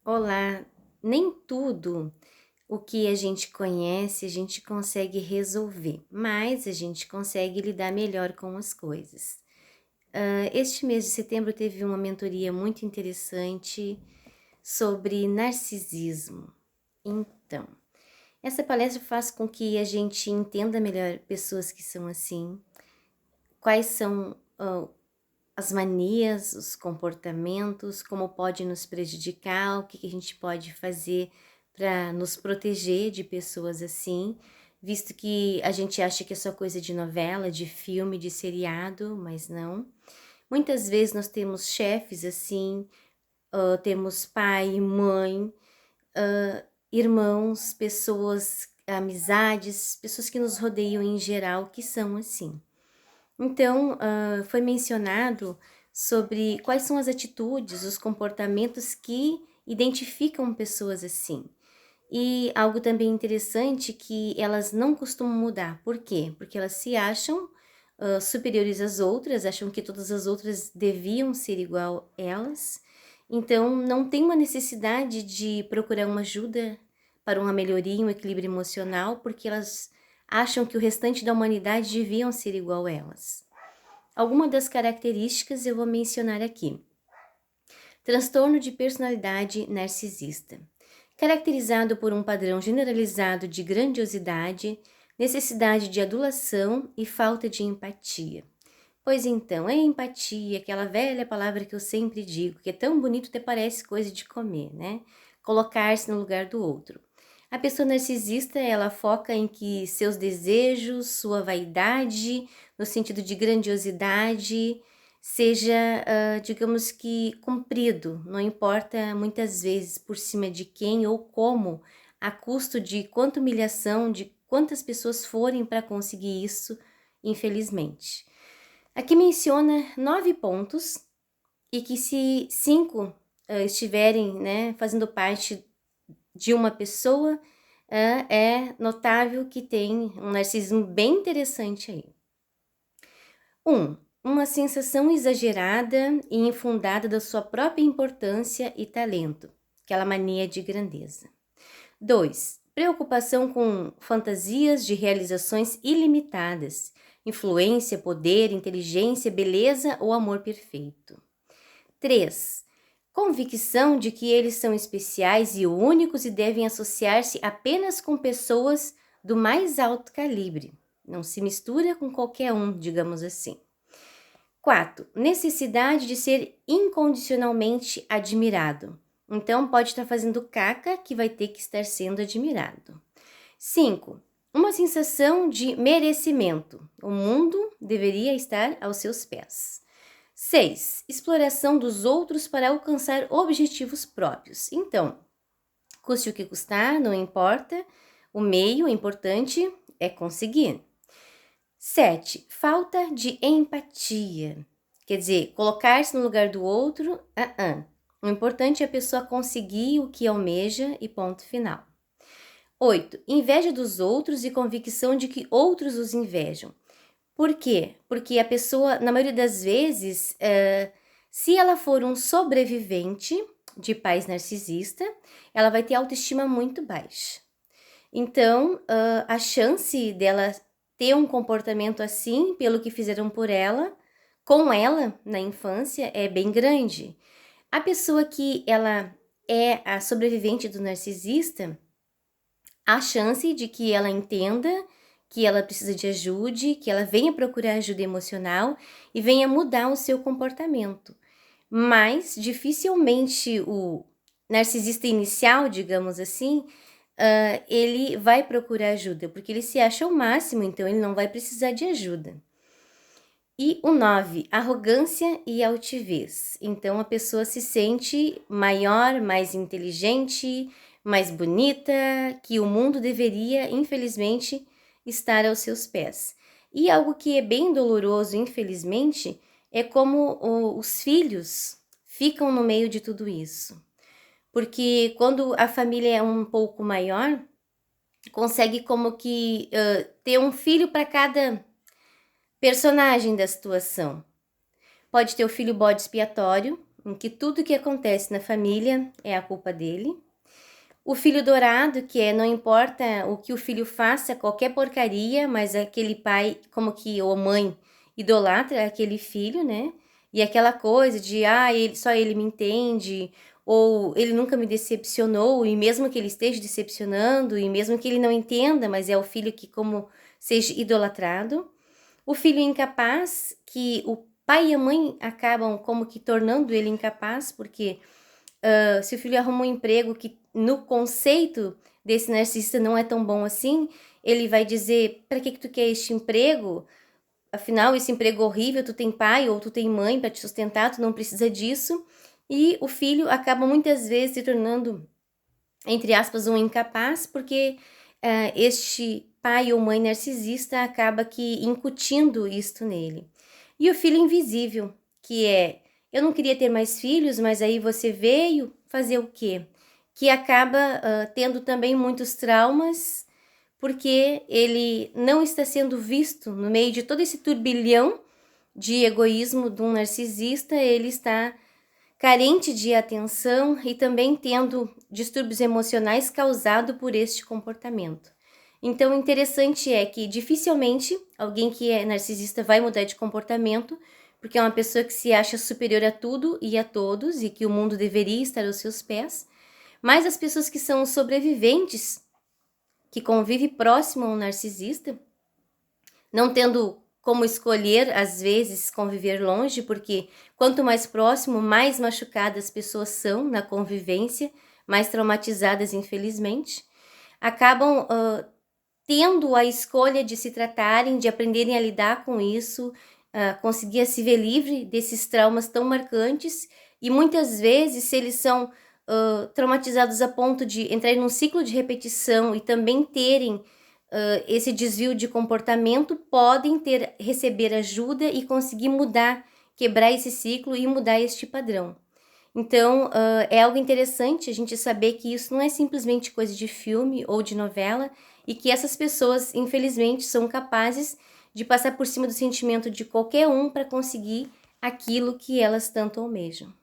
Olá, nem tudo o que a gente conhece a gente consegue resolver, mas a gente consegue lidar melhor com as coisas. Este mês de setembro teve uma mentoria muito interessante sobre narcisismo. Então, essa palestra faz com que a gente entenda melhor pessoas que são assim, quais são as manias, os comportamentos, como pode nos prejudicar, o que que a gente pode fazer para nos proteger de pessoas assim, visto que a gente acha que é só coisa de novela, de filme, de seriado, mas não. Muitas vezes nós temos chefes assim, temos pai, mãe, irmãos, pessoas, amizades, pessoas que nos rodeiam em geral que são assim. Então, foi mencionado sobre quais são as atitudes, os comportamentos que identificam pessoas assim. E algo também interessante que elas não costumam mudar. Por quê? Porque elas se acham superiores às outras, acham que todas as outras deviam ser igual elas. Então, não tem uma necessidade de procurar uma ajuda para uma melhoria, um equilíbrio emocional, porque elas acham que o restante da humanidade deviam ser igual a elas. Algumas das características eu vou mencionar aqui. Transtorno de personalidade narcisista. Caracterizado por um padrão generalizado de grandiosidade, necessidade de adulação e falta de empatia. Pois então, é empatia, aquela velha palavra que eu sempre digo, que é tão bonito até parece coisa de comer, né? Colocar-se no lugar do outro. A pessoa narcisista, ela foca em que seus desejos, sua vaidade, no sentido de grandiosidade, seja, digamos que, cumprido. Não importa muitas vezes por cima de quem ou como, a custo de quanta humilhação, de quantas pessoas forem para conseguir isso, infelizmente. Aqui menciona 9 pontos e que se 5 estiverem, né, fazendo parte de uma pessoa, é notável que tem um narcisismo bem interessante aí. 1. Uma sensação exagerada e infundada da sua própria importância e talento, aquela mania de grandeza. 2. Preocupação com fantasias de realizações ilimitadas, influência, poder, inteligência, beleza ou amor perfeito. 3. Convicção de que eles são especiais e únicos e devem associar-se apenas com pessoas do mais alto calibre. Não se mistura com qualquer um, digamos assim. 4. Necessidade de ser incondicionalmente admirado. Então, pode estar fazendo caca que vai ter que estar sendo admirado. 5. Uma sensação de merecimento. O mundo deveria estar aos seus pés. 6. Exploração dos outros para alcançar objetivos próprios. Então, custe o que custar, não importa. O meio, importante é conseguir. 7. Falta de empatia. Quer dizer, colocar-se no lugar do outro, O importante é a pessoa conseguir o que almeja e ponto final. 8. Inveja dos outros e convicção de que outros os invejam. Por quê? Porque a pessoa, na maioria das vezes, se ela for um sobrevivente de pais narcisista, ela vai ter autoestima muito baixa. Então, a chance dela ter um comportamento assim, pelo que fizeram por ela, com ela na infância, é bem grande. A pessoa que ela é a sobrevivente do narcisista, a chance de que ela entenda que ela precisa de ajuda, que ela venha procurar ajuda emocional e venha mudar o seu comportamento. Mas dificilmente o narcisista inicial, digamos assim, ele vai procurar ajuda, porque ele se acha o máximo, então ele não vai precisar de ajuda. E o 9, arrogância e altivez. Então a pessoa se sente maior, mais inteligente, mais bonita, que o mundo deveria, infelizmente, estar aos seus pés. E algo que é bem doloroso, infelizmente, é como os filhos ficam no meio de tudo isso. Porque quando a família é um pouco maior, consegue como que ter um filho para cada personagem da situação. Pode ter o filho bode expiatório, em que tudo que acontece na família é a culpa dele. O filho dourado, que não importa o que o filho faça, qualquer porcaria, mas aquele pai, como que, ou mãe, idolatra aquele filho, né? E aquela coisa de, só ele me entende, ou ele nunca me decepcionou, e mesmo que ele esteja decepcionando, e mesmo que ele não entenda, mas é o filho que como seja idolatrado. O filho incapaz, que o pai e a mãe acabam como que tornando ele incapaz, porque se o filho arruma um emprego que no conceito desse narcisista não é tão bom assim, ele vai dizer, para que tu quer este emprego? Afinal, esse emprego horrível, tu tem pai ou tu tem mãe para te sustentar, tu não precisa disso. E o filho acaba muitas vezes se tornando, entre aspas, um incapaz, porque este pai ou mãe narcisista acaba que incutindo isto nele. E o filho invisível, que eu não queria ter mais filhos, mas aí você veio fazer o quê? Que acaba tendo também muitos traumas, porque ele não está sendo visto no meio de todo esse turbilhão de egoísmo de um narcisista, ele está carente de atenção e também tendo distúrbios emocionais causados por este comportamento. Então, o interessante é que dificilmente alguém que é narcisista vai mudar de comportamento, porque é uma pessoa que se acha superior a tudo e a todos e que o mundo deveria estar aos seus pés. Mas as pessoas que são sobreviventes, que convivem próximo ao narcisista, não tendo como escolher, às vezes, conviver longe, porque quanto mais próximo, mais machucadas as pessoas são na convivência, mais traumatizadas, infelizmente, acabam tendo a escolha de se tratarem, de aprenderem a lidar com isso, conseguir se ver livre desses traumas tão marcantes, e muitas vezes, se eles são traumatizados a ponto de entrarem num ciclo de repetição e também terem esse desvio de comportamento, podem receber ajuda e conseguir mudar, quebrar esse ciclo e mudar este padrão. Então, é algo interessante a gente saber que isso não é simplesmente coisa de filme ou de novela e que essas pessoas, infelizmente, são capazes de passar por cima do sentimento de qualquer um para conseguir aquilo que elas tanto almejam.